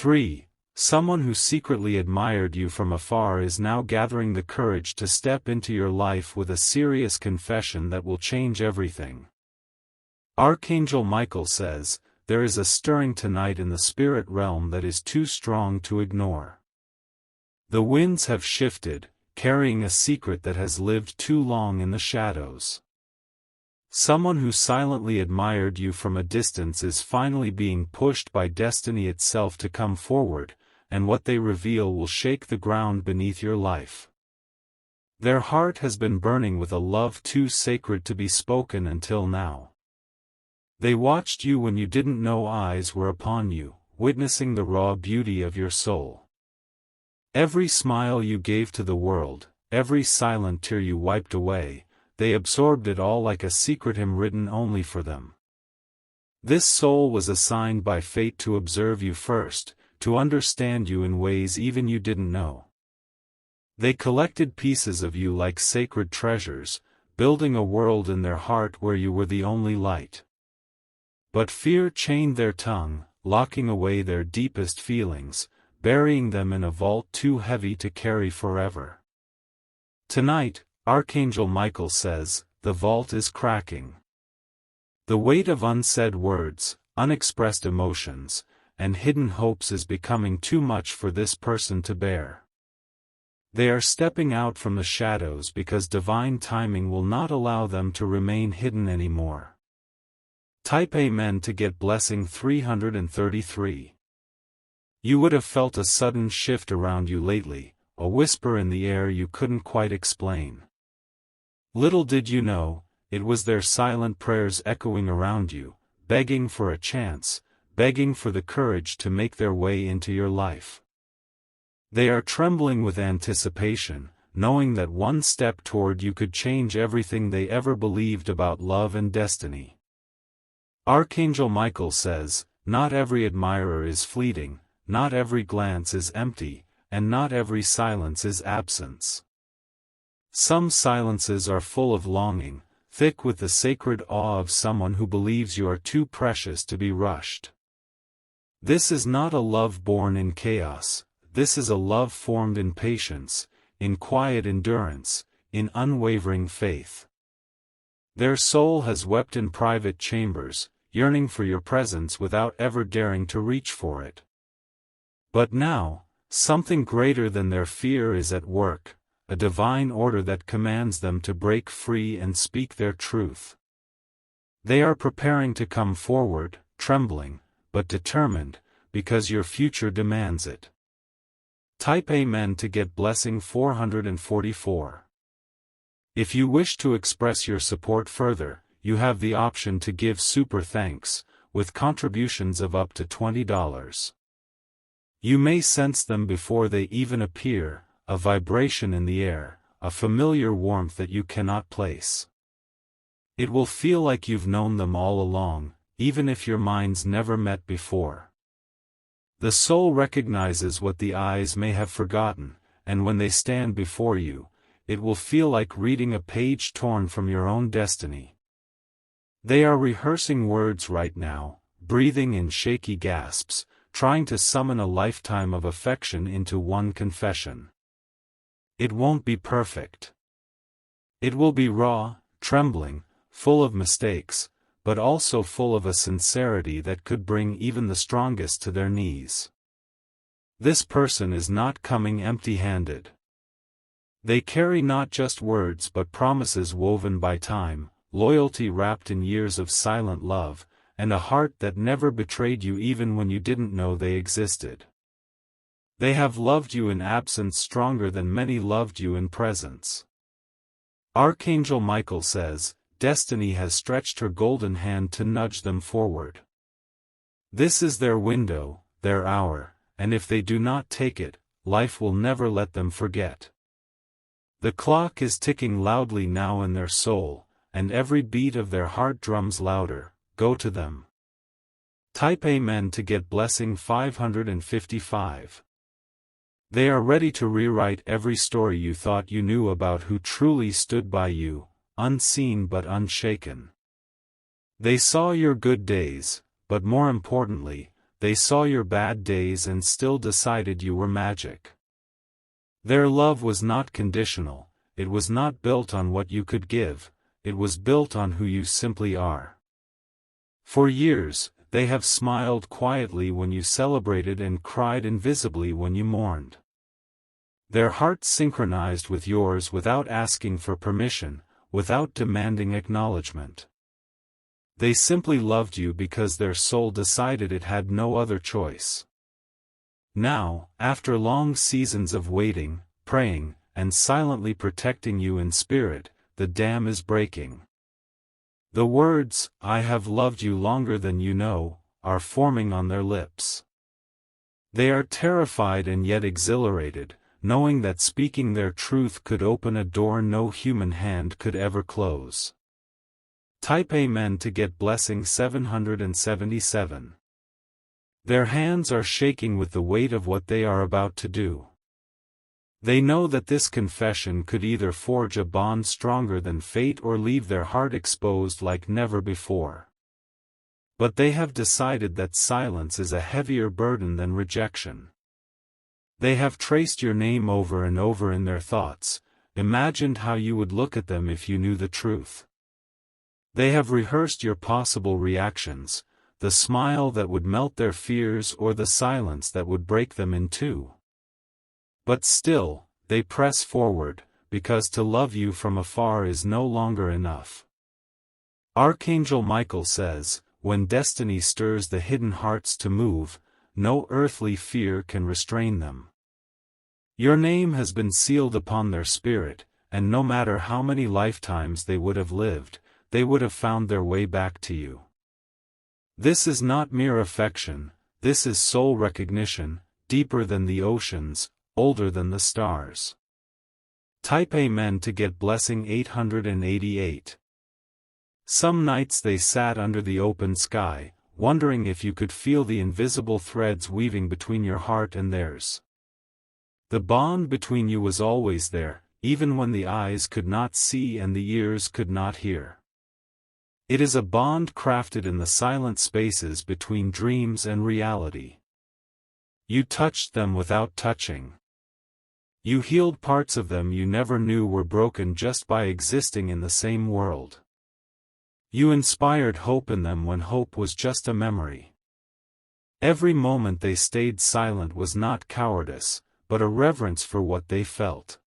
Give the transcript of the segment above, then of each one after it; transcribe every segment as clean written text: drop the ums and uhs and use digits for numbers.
3. Someone who secretly admired you from afar is now gathering the courage to step into your life with a serious confession that will change everything. Archangel Michael says, there is a stirring tonight in the spirit realm that is too strong to ignore. The winds have shifted, carrying a secret that has lived too long in the shadows. Someone who silently admired you from a distance is finally being pushed by destiny itself to come forward, and what they reveal will shake the ground beneath your life. Their heart has been burning with a love too sacred to be spoken until now. They watched you when you didn't know eyes were upon you, witnessing the raw beauty of your soul. Every smile you gave to the world, every silent tear you wiped away, they absorbed it all like a secret hymn written only for them. This soul was assigned by fate to observe you first, to understand you in ways even you didn't know. They collected pieces of you like sacred treasures, building a world in their heart where you were the only light. But fear chained their tongue, locking away their deepest feelings, burying them in a vault too heavy to carry forever. Tonight, Archangel Michael says, the vault is cracking. The weight of unsaid words, unexpressed emotions, and hidden hopes is becoming too much for this person to bear. They are stepping out from the shadows because divine timing will not allow them to remain hidden anymore. Type Amen to get blessing 333. You would have felt a sudden shift around you lately, a whisper in the air you couldn't quite explain. Little did you know, it was their silent prayers echoing around you, begging for a chance, begging for the courage to make their way into your life. They are trembling with anticipation, knowing that one step toward you could change everything they ever believed about love and destiny. Archangel Michael says, not every admirer is fleeting, not every glance is empty, and not every silence is absence. Some silences are full of longing, thick with the sacred awe of someone who believes you are too precious to be rushed. This is not a love born in chaos, this is a love formed in patience, in quiet endurance, in unwavering faith. Their soul has wept in private chambers, yearning for your presence without ever daring to reach for it. But now, something greater than their fear is at work, a divine order that commands them to break free and speak their truth. They are preparing to come forward, trembling, but determined, because your future demands it. Type Amen to get blessing 444. If you wish to express your support further, you have the option to give super thanks, with contributions of up to $20. You may sense them before they even appear, a vibration in the air, a familiar warmth that you cannot place. It will feel like you've known them all along, even if your minds never met before. The soul recognizes what the eyes may have forgotten, and when they stand before you, it will feel like reading a page torn from your own destiny. They are rehearsing words right now, breathing in shaky gasps, trying to summon a lifetime of affection into one confession. It won't be perfect. It will be raw, trembling, full of mistakes, but also full of a sincerity that could bring even the strongest to their knees. This person is not coming empty-handed. They carry not just words but promises woven by time, loyalty wrapped in years of silent love, and a heart that never betrayed you even when you didn't know they existed. They have loved you in absence stronger than many loved you in presence. Archangel Michael says, destiny has stretched her golden hand to nudge them forward. This is their window, their hour, and if they do not take it, life will never let them forget. The clock is ticking loudly now in their soul, and every beat of their heart drums louder, go to them. Type Amen to get blessing 555. They are ready to rewrite every story you thought you knew about who truly stood by you, unseen but unshaken. They saw your good days, but more importantly, they saw your bad days and still decided you were magic. Their love was not conditional, it was not built on what you could give, it was built on who you simply are. For years, they have smiled quietly when you celebrated and cried invisibly when you mourned. Their hearts synchronized with yours without asking for permission, without demanding acknowledgement. They simply loved you because their soul decided it had no other choice. Now, after long seasons of waiting, praying, and silently protecting you in spirit, the dam is breaking. The words, "I have loved you longer than you know," are forming on their lips. They are terrified and yet exhilarated, knowing that speaking their truth could open a door no human hand could ever close. Type Amen to get blessing 777. Their hands are shaking with the weight of what they are about to do. They know that this confession could either forge a bond stronger than fate or leave their heart exposed like never before. But they have decided that silence is a heavier burden than rejection. They have traced your name over and over in their thoughts, imagined how you would look at them if you knew the truth. They have rehearsed your possible reactions, the smile that would melt their fears or the silence that would break them in two. But still, they press forward, because to love you from afar is no longer enough. Archangel Michael says, when destiny stirs the hidden hearts to move, no earthly fear can restrain them. Your name has been sealed upon their spirit, and no matter how many lifetimes they would have lived, they would have found their way back to you. This is not mere affection, this is soul recognition, deeper than the oceans, older than the stars. Type Amen to get blessing 888. Some nights they sat under the open sky, wondering if you could feel the invisible threads weaving between your heart and theirs. The bond between you was always there, even when the eyes could not see and the ears could not hear. It is a bond crafted in the silent spaces between dreams and reality. You touched them without touching. You healed parts of them you never knew were broken just by existing in the same world. You inspired hope in them when hope was just a memory. Every moment they stayed silent was not cowardice, but a reverence for what they felt.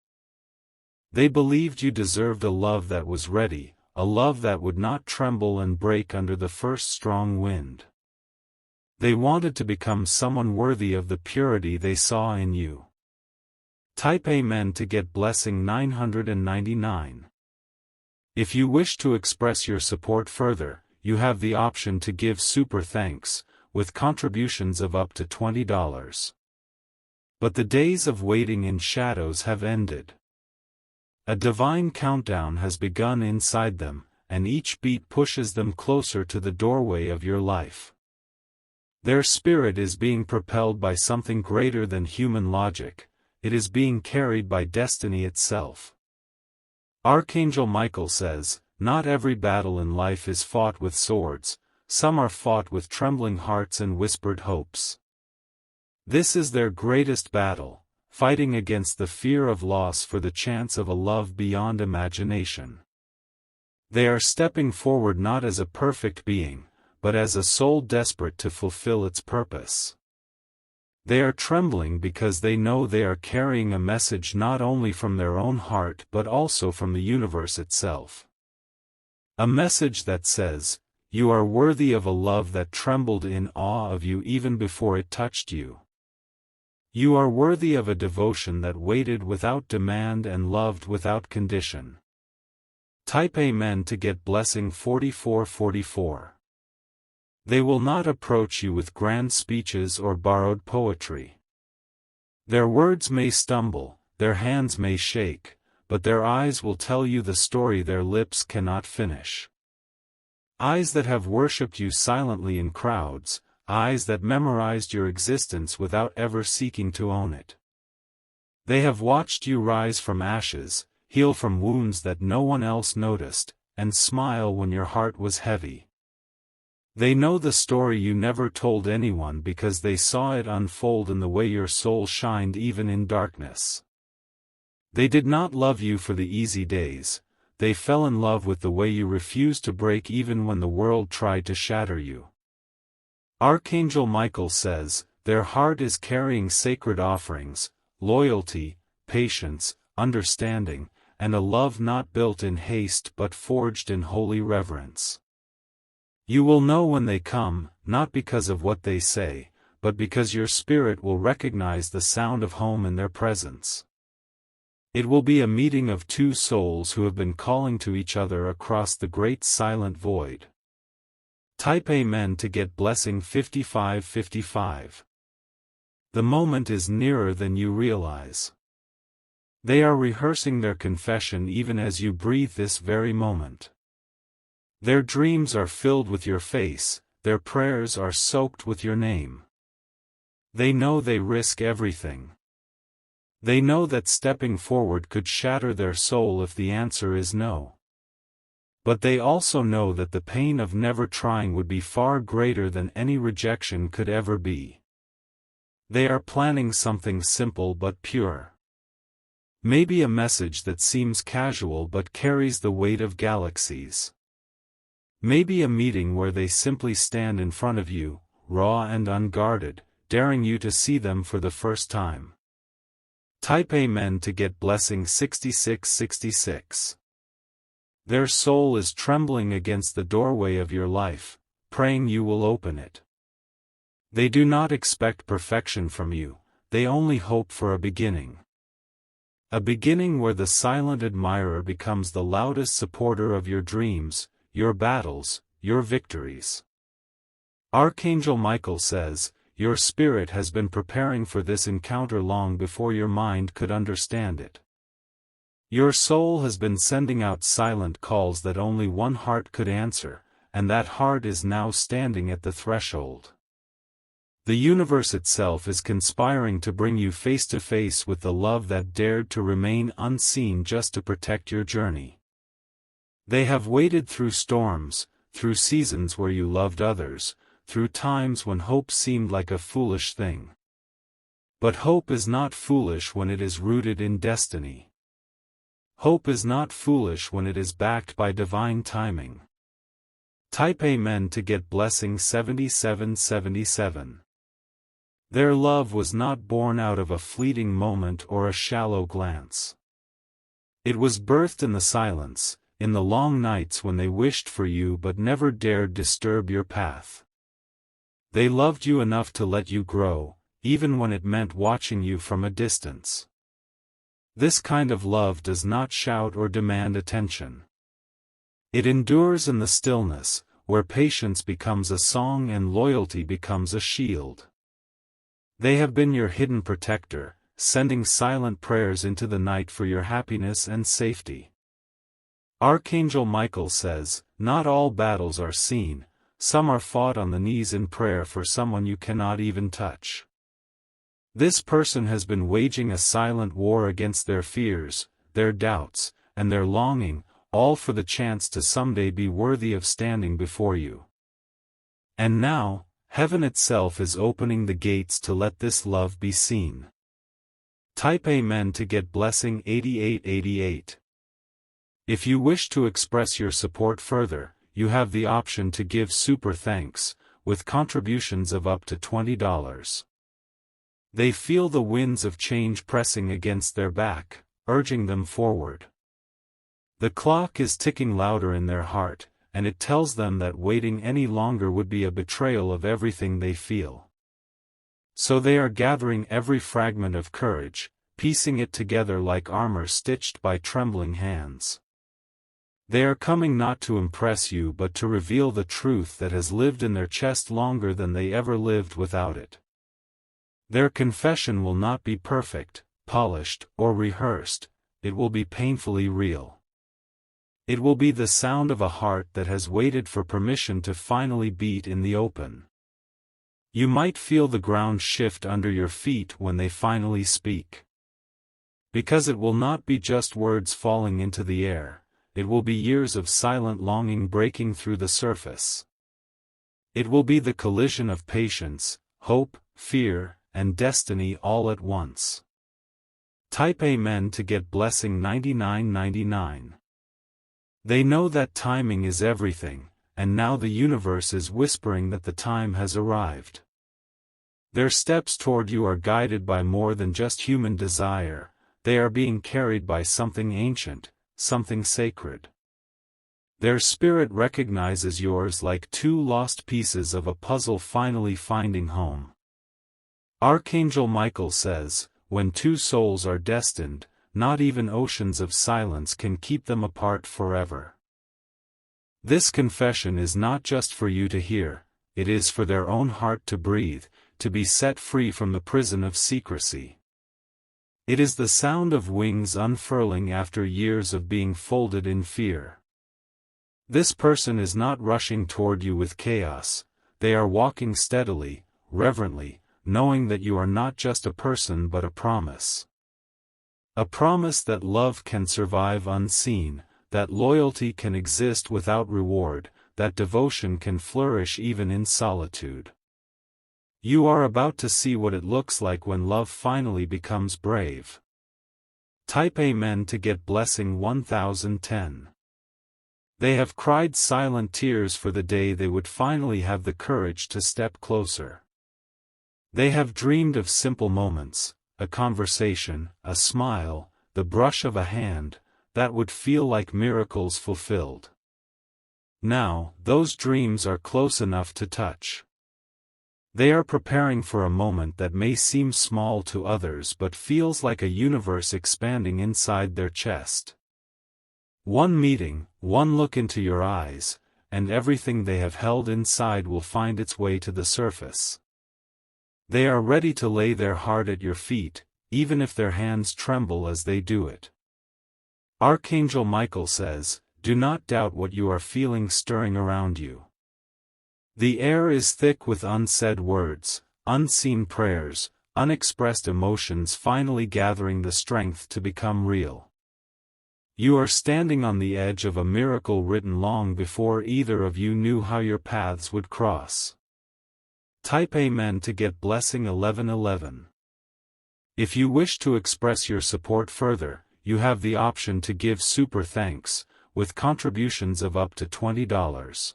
They believed you deserved a love that was ready, a love that would not tremble and break under the first strong wind. They wanted to become someone worthy of the purity they saw in you. Type Amen to get blessing 999. If you wish to express your support further, you have the option to give super thanks, with contributions of up to $20. But the days of waiting in shadows have ended. A divine countdown has begun inside them, and each beat pushes them closer to the doorway of your life. Their spirit is being propelled by something greater than human logic, it is being carried by destiny itself. Archangel Michael says, not every battle in life is fought with swords, some are fought with trembling hearts and whispered hopes. This is their greatest battle, fighting against the fear of loss for the chance of a love beyond imagination. They are stepping forward not as a perfect being, but as a soul desperate to fulfill its purpose. They are trembling because they know they are carrying a message not only from their own heart but also from the universe itself. A message that says, you are worthy of a love that trembled in awe of you even before it touched you. You are worthy of a devotion that waited without demand and loved without condition. Type Amen to get blessing 4444. They will not approach you with grand speeches or borrowed poetry. Their words may stumble, their hands may shake, but their eyes will tell you the story their lips cannot finish. Eyes that have worshipped you silently in crowds, eyes that memorized your existence without ever seeking to own it. They have watched you rise from ashes, heal from wounds that no one else noticed, and smile when your heart was heavy. They know the story you never told anyone because they saw it unfold in the way your soul shined even in darkness. They did not love you for the easy days, they fell in love with the way you refused to break even when the world tried to shatter you. Archangel Michael says, their heart is carrying sacred offerings, loyalty, patience, understanding, and a love not built in haste but forged in holy reverence. You will know when they come, not because of what they say, but because your spirit will recognize the sound of home in their presence. It will be a meeting of two souls who have been calling to each other across the great silent void. Type Amen to get blessing 5555. The moment is nearer than you realize. They are rehearsing their confession even as you breathe this very moment. Their dreams are filled with your face, their prayers are soaked with your name. They know they risk everything. They know that stepping forward could shatter their soul if the answer is no. But they also know that the pain of never trying would be far greater than any rejection could ever be. They are planning something simple but pure. Maybe a message that seems casual but carries the weight of galaxies. Maybe a meeting where they simply stand in front of you, raw and unguarded, daring you to see them for the first time. Type Amen to get blessing 6666. Their soul is trembling against the doorway of your life, praying you will open it. They do not expect perfection from you, they only hope for a beginning. A beginning where the silent admirer becomes the loudest supporter of your dreams, your battles, your victories. Archangel Michael says, your spirit has been preparing for this encounter long before your mind could understand it. Your soul has been sending out silent calls that only one heart could answer, and that heart is now standing at the threshold. The universe itself is conspiring to bring you face to face with the love that dared to remain unseen just to protect your journey. They have waited through storms, through seasons where you loved others, through times when hope seemed like a foolish thing. But hope is not foolish when it is rooted in destiny. Hope is not foolish when it is backed by divine timing. Type Amen to get blessing 7777. Their love was not born out of a fleeting moment or a shallow glance. It was birthed in the silence, in the long nights when they wished for you but never dared disturb your path. They loved you enough to let you grow, even when it meant watching you from a distance. This kind of love does not shout or demand attention. It endures in the stillness, where patience becomes a song and loyalty becomes a shield. They have been your hidden protector, sending silent prayers into the night for your happiness and safety. Archangel Michael says, not all battles are seen, some are fought on the knees in prayer for someone you cannot even touch. This person has been waging a silent war against their fears, their doubts, and their longing, all for the chance to someday be worthy of standing before you. And now, heaven itself is opening the gates to let this love be seen. Type Amen to get blessing 8888. If you wish to express your support further, you have the option to give super thanks, with contributions of up to $20. They feel the winds of change pressing against their back, urging them forward. The clock is ticking louder in their heart, and it tells them that waiting any longer would be a betrayal of everything they feel. So they are gathering every fragment of courage, piecing it together like armor stitched by trembling hands. They are coming not to impress you but to reveal the truth that has lived in their chest longer than they ever lived without it. Their confession will not be perfect, polished, or rehearsed, it will be painfully real. It will be the sound of a heart that has waited for permission to finally beat in the open. You might feel the ground shift under your feet when they finally speak. Because it will not be just words falling into the air, it will be years of silent longing breaking through the surface. It will be the collision of patience, hope, fear, and destiny all at once. Type Amen to get blessing 9999. They know that timing is everything, and now the universe is whispering that the time has arrived. Their steps toward you are guided by more than just human desire, they are being carried by something ancient, something sacred. Their spirit recognizes yours like two lost pieces of a puzzle finally finding home. Archangel Michael says, when two souls are destined, not even oceans of silence can keep them apart forever. This confession is not just for you to hear, it is for their own heart to breathe, to be set free from the prison of secrecy. It is the sound of wings unfurling after years of being folded in fear. This person is not rushing toward you with chaos, they are walking steadily, reverently, knowing that you are not just a person but a promise. A promise that love can survive unseen, that loyalty can exist without reward, that devotion can flourish even in solitude. You are about to see what it looks like when love finally becomes brave. Type Amen to get blessing 1010. They have cried silent tears for the day they would finally have the courage to step closer. They have dreamed of simple moments, a conversation, a smile, the brush of a hand, that would feel like miracles fulfilled. Now, those dreams are close enough to touch. They are preparing for a moment that may seem small to others but feels like a universe expanding inside their chest. One meeting, one look into your eyes, and everything they have held inside will find its way to the surface. They are ready to lay their heart at your feet, even if their hands tremble as they do it. Archangel Michael says, do not doubt what you are feeling stirring around you. The air is thick with unsaid words, unseen prayers, unexpressed emotions finally gathering the strength to become real. You are standing on the edge of a miracle written long before either of you knew how your paths would cross. Type Amen to get blessing 1111. If you wish to express your support further, you have the option to give super thanks, with contributions of up to $20.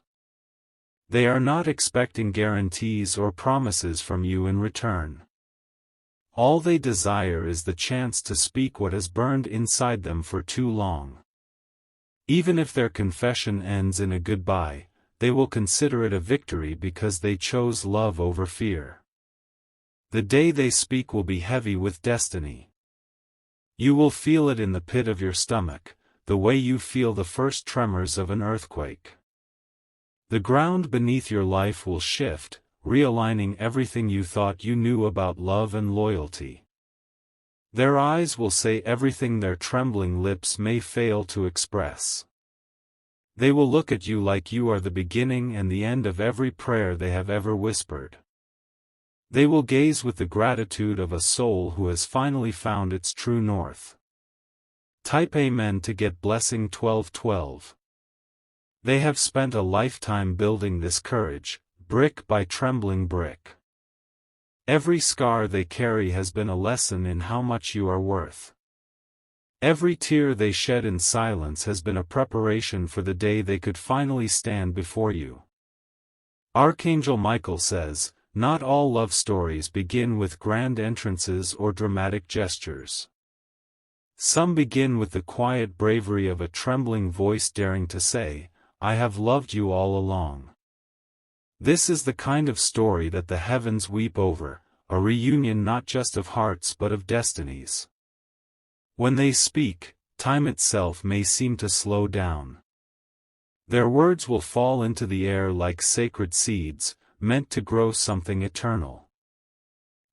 They are not expecting guarantees or promises from you in return. All they desire is the chance to speak what has burned inside them for too long. Even if their confession ends in a goodbye, they will consider it a victory because they chose love over fear. The day they speak will be heavy with destiny. You will feel it in the pit of your stomach, the way you feel the first tremors of an earthquake. The ground beneath your life will shift, realigning everything you thought you knew about love and loyalty. Their eyes will say everything their trembling lips may fail to express. They will look at you like you are the beginning and the end of every prayer they have ever whispered. They will gaze with the gratitude of a soul who has finally found its true north. Type Amen to get blessing 1212. They have spent a lifetime building this courage, brick by trembling brick. Every scar they carry has been a lesson in how much you are worth. Every tear they shed in silence has been a preparation for the day they could finally stand before you. Archangel Michael says, not all love stories begin with grand entrances or dramatic gestures. Some begin with the quiet bravery of a trembling voice daring to say, I have loved you all along. This is the kind of story that the heavens weep over, a reunion not just of hearts but of destinies. When they speak, time itself may seem to slow down. Their words will fall into the air like sacred seeds, meant to grow something eternal.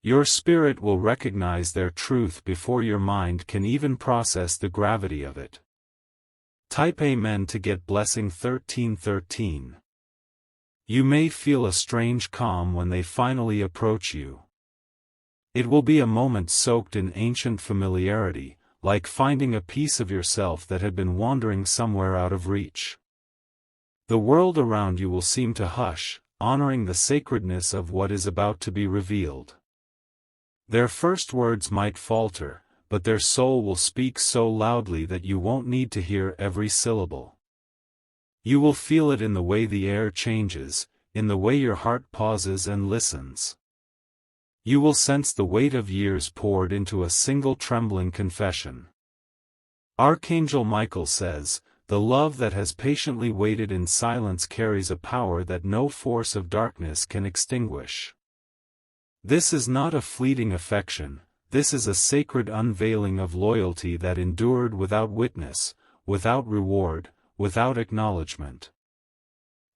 Your spirit will recognize their truth before your mind can even process the gravity of it. Type Amen to get blessing 1313. You may feel a strange calm when they finally approach you. It will be a moment soaked in ancient familiarity, like finding a piece of yourself that had been wandering somewhere out of reach. The world around you will seem to hush, honoring the sacredness of what is about to be revealed. Their first words might falter, but their soul will speak so loudly that you won't need to hear every syllable. You will feel it in the way the air changes, in the way your heart pauses and listens. You will sense the weight of years poured into a single trembling confession. Archangel Michael says, "The love that has patiently waited in silence carries a power that no force of darkness can extinguish." This is not a fleeting affection, this is a sacred unveiling of loyalty that endured without witness, without reward, without acknowledgement.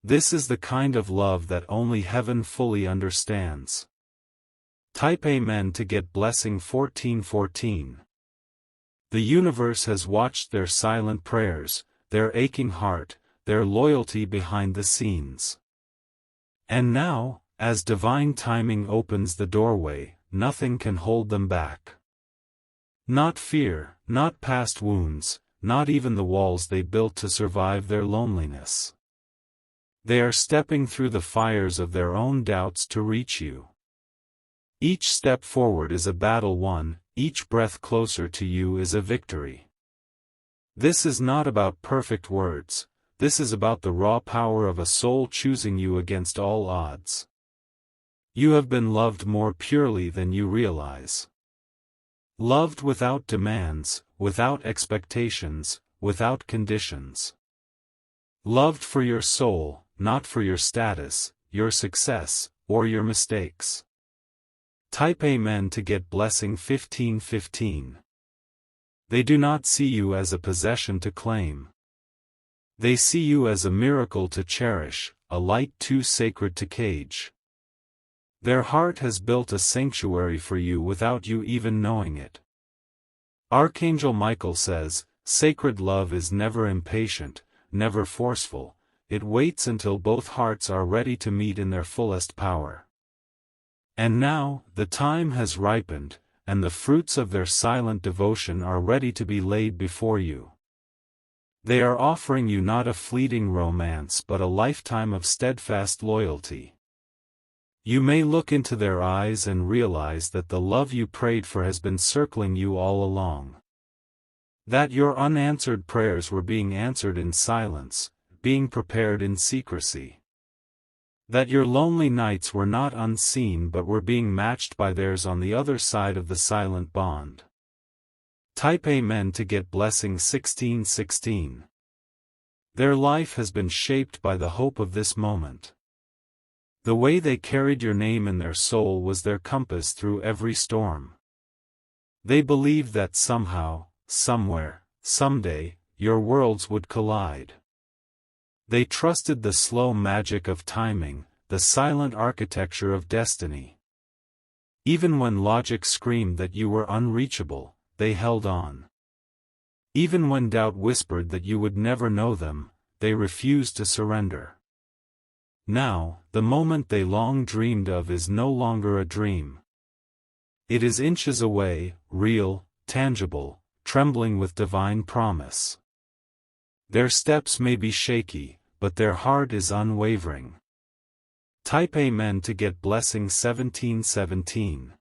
This is the kind of love that only heaven fully understands. Type Amen to get blessing 1414. The universe has watched their silent prayers, their aching heart, their loyalty behind the scenes. And now, as divine timing opens the doorway, nothing can hold them back. Not fear, not past wounds, not even the walls they built to survive their loneliness. They are stepping through the fires of their own doubts to reach you. Each step forward is a battle won, each breath closer to you is a victory. This is not about perfect words, this is about the raw power of a soul choosing you against all odds. You have been loved more purely than you realize. Loved without demands, without expectations, without conditions. Loved for your soul, not for your status, your success, or your mistakes. Type Amen to get blessing 1515. They do not see you as a possession to claim. They see you as a miracle to cherish, a light too sacred to cage. Their heart has built a sanctuary for you without you even knowing it. Archangel Michael says, "Sacred love is never impatient, never forceful, it waits until both hearts are ready to meet in their fullest power." And now, the time has ripened, and the fruits of their silent devotion are ready to be laid before you. They are offering you not a fleeting romance but a lifetime of steadfast loyalty. You may look into their eyes and realize that the love you prayed for has been circling you all along. That your unanswered prayers were being answered in silence, being prepared in secrecy. That your lonely nights were not unseen but were being matched by theirs on the other side of the silent bond. Type Amen to get blessing 1616. Their life has been shaped by the hope of this moment. The way they carried your name in their soul was their compass through every storm. They believed that somehow, somewhere, someday, your worlds would collide. They trusted the slow magic of timing, the silent architecture of destiny. Even when logic screamed that you were unreachable, they held on. Even when doubt whispered that you would never know them, they refused to surrender. Now, the moment they long dreamed of is no longer a dream. It is inches away, real, tangible, trembling with divine promise. Their steps may be shaky, but their heart is unwavering. Type Amen to get blessing 1717.